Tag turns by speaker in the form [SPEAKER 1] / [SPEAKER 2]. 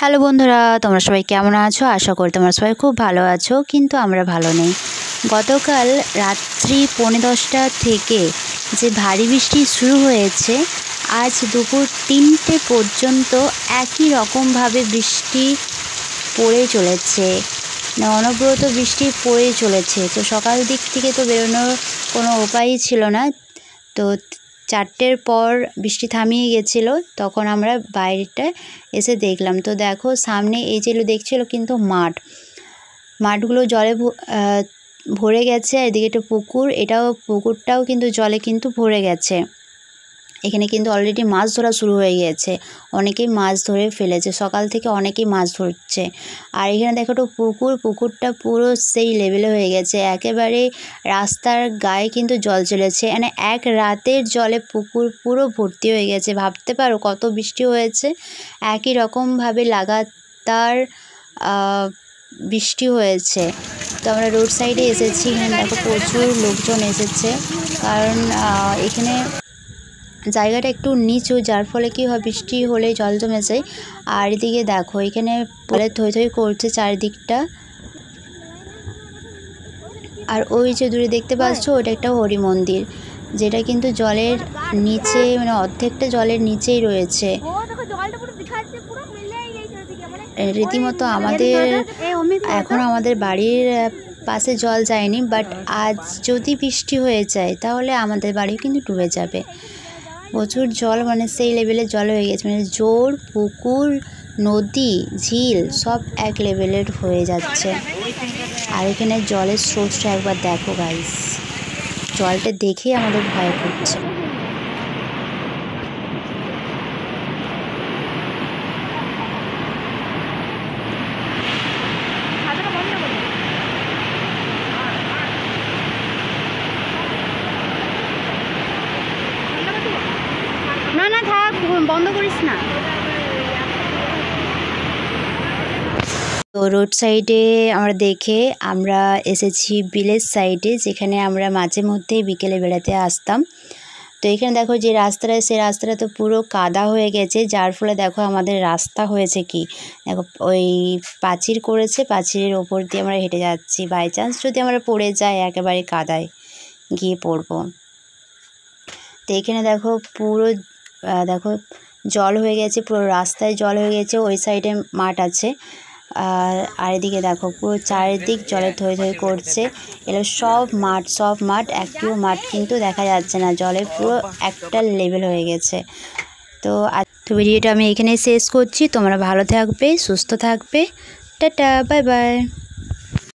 [SPEAKER 1] Hello বন্ধুরা, তোমরা সবাই কেমন আছো? আশা করি তোমরা সবাই খুব ভালো আছো, কিন্তু আমরা ভালো নেই। গতকাল রাত্রি 10:45 থেকে যে ভারী বৃষ্টি শুরু হয়েছে, আজ দুপুর 3টে পর্যন্ত একই রকমভাবে বৃষ্টি পড়ে চলেছে, অনবরত বৃষ্টি পড়ে চলেছে। তো সকাল দিক থেকে তো বেরোনোর কোনো উপায়ই ছিল না। তো 4টের পর বৃষ্টি থামিয়ে গেছিলো, তখন আমরা বাইরেটা এসে দেখলাম। তো দেখো সামনে এই যেগুলো দেখছিলো কিন্তু মাঠগুলো জলে ভরে গেছে। এদিকে একটা পুকুর, পুকুরটাও কিন্তু জলে কিন্তু ভরে গেছে। এখানে কিন্তু অলরেডি মাছ ধরা শুরু হয়ে গেছে, অনেকেই মাছ ধরে ফেলেছে, সকাল থেকে অনেকেই মাছ ধরছে। আর এখানে দেখো তো পুকুরটা পুরো সেই লেভেলে হয়ে গেছে, একেবারে রাস্তার গায়ে কিন্তু জল চলেছে। মানে এক রাতের জলে পুকুর পুরো ভর্তি হয়ে গেছে। ভাবতে পারো কত বৃষ্টি হয়েছে, একই রকমভাবে লাগাতার বৃষ্টি হয়েছে। তো আমরা রোড সাইডে এসেছি, এখানে দেখো প্রচুর লোকজন এসেছে, কারণ এখানে জায়গাটা একটু নিচু, যার ফলে কি হয় বৃষ্টি হলে জল জমে যায়। আর এদিকে দেখো এখানে বলে থই থই করছে চারিদিকটা। আর ওই যে দূরে দেখতে পাচ্ছ, ওটা একটা হরি মন্দির, যেটা কিন্তু জলের নিচে, মানে অর্ধেকটা জলের নিচেই রয়েছে। রীতিমতো এখন আমাদের বাড়ির পাশে জল যায়নি, বাট আজ যদি বৃষ্টি হয়ে যায় তাহলে আমাদের বাড়িও কিন্তু ডুবে যাবে। প্রচুর জল, মানে সেই লেভেলের জল হয়ে গেছে, মানে জোর পুকুর, নদী, ঝিল সব এক লেভেলের হয়ে যাচ্ছে। আর এখানে জলের স্রোতটা একবার দেখো গাইস, জলটা দেখেই আমাদের ভয় করছে। না থাক, বন্ধ করিস না। তো রোড সাইডে আমরা এসেছি বিলেজ সাইডে, যেখানে আমরা মাঝে মধ্যে বিকেলে বেড়াতে আসতাম। তো এখানে দেখো যে রাস্তাটা, সেই রাস্তাটা তো পুরো কাদা হয়ে গেছে, যার ফলে দেখো আমাদের রাস্তা হয়েছে কি দেখো, ওই প্রাচীর করেছে, প্রাচীরের ওপর দিয়ে আমরা হেঁটে যাচ্ছি। বাই চান্স যদি আমরা পড়ে যাই, একেবারে কাদায় গিয়ে পড়বো। তো এখানে দেখো পুরো জল হয়ে গেছে, পুরো রাস্তায় জল হয়ে গেছে। ওই সাইডে মাঠ আছে, আর এদিকে দেখো পুরো চারিদিক জলে থই থই করছে। এগুলো সব মাঠ, একটিও মাঠ কিন্তু দেখা যাচ্ছে না, জলে পুরো একটা লেভেল হয়ে গেছে। তো ভিডিওটা আমি এখানে শেষ করছি। তোমরা ভালো থাকবে, সুস্থ থাকবে, টাটা, বাই বাই।